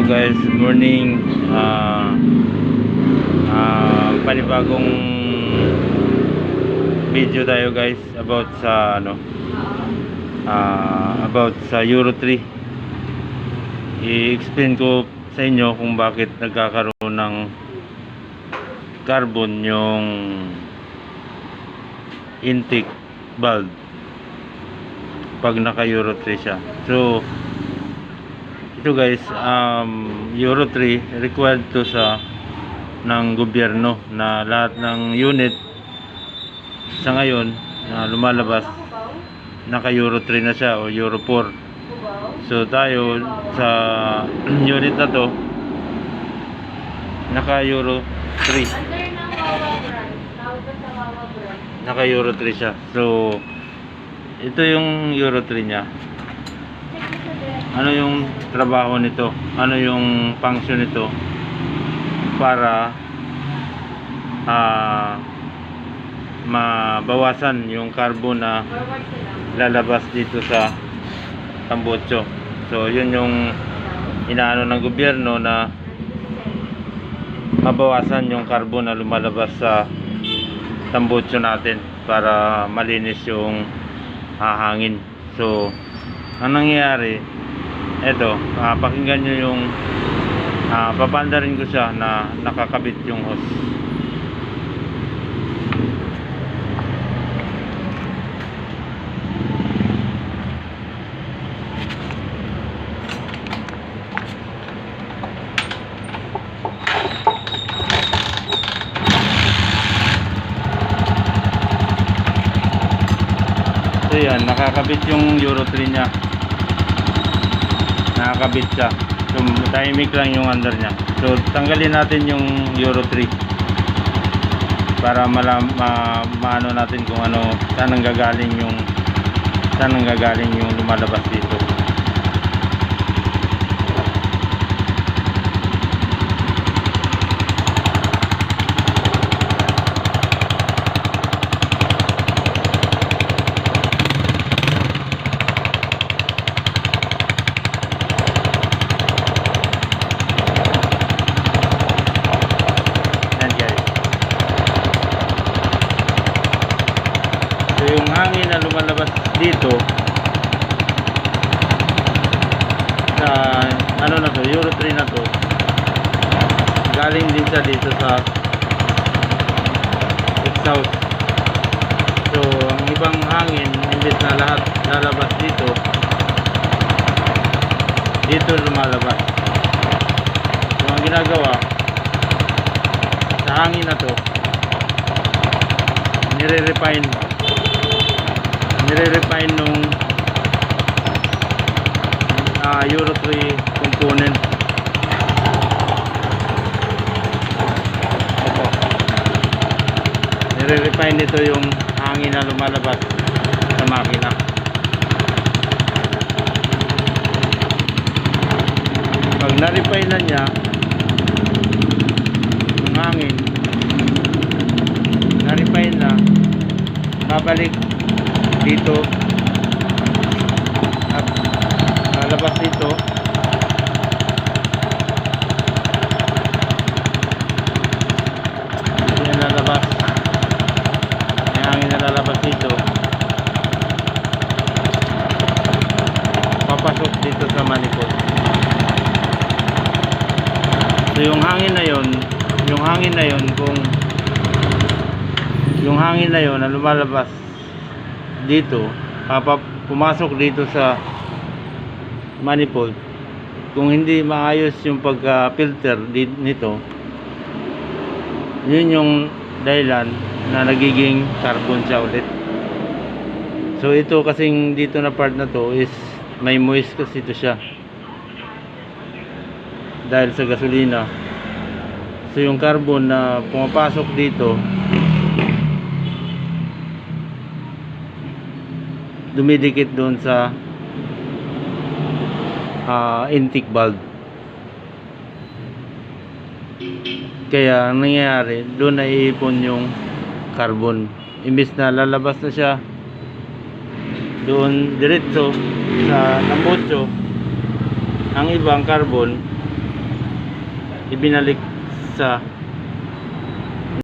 guys, good morning. Panibagong video tayo guys about sa about sa Euro 3. I-explain ko sa inyo kung bakit nagkakaroon ng carbon yung intake valve pag naka Euro 3 siya. So ito guys, Euro 3 required to sa ng gobyerno na lahat ng unit sa ngayon na lumalabas naka Euro 3 na siya o Euro 4. So tayo sa unit na to naka Euro 3, naka Euro 3 siya. So ito yung Euro 3 nya. Ano yung trabaho nito? Ano yung function nito para mabawasan yung carbon na lalabas dito sa tambutso. So yun yung inaano ng gobyerno na mabawasan yung carbon na lumalabas sa tambutso natin para malinis yung hangin. So ang nangyayari, eto, pakinggan nyo yung papanda rin ko siya na nakakabit yung hose. So yan, nakakabit yung Euro 3 nya. Nakakabit siya. So tahimik lang yung under nya. So tanggalin natin yung Euro 3 para maano natin kung ano, saan nanggagaling yung lumalabas dito. Yung hangin na lumalabas dito sa na to, Euro 3 na to, galing din siya dito sa exhaust. So ang ibang hangin imbes na lahat lalabas dito lumalabas. So ang ginagawa sa hangin na to, nire-refine nung Euro 3 component. Ito, nire-refine nito yung hangin na lumalabas sa makina. Pag na-refine na niya yung hangin, na-refine na, babalik dito at lalabas dito. Yan lalabas, yung hangin na lalabas dito papasok dito sa manifold. So yung hangin na yon kung yung hangin na yon na lumalabas dito, pumasok dito sa manifold, kung hindi maayos yung pagka-filter nito, yun yung dahilan na nagiging carbon siya ulit. So ito kasing dito na part na to is may moist kasi ito siya dahil sa gasolina. So yung carbon na pumapasok dito dumidikit doon sa intake valve. Kaya ang nangyayari, doon naiipon yung carbon. Imbis na lalabas na siya doon diretso sa tambutso, ang ibang carbon ibinalik sa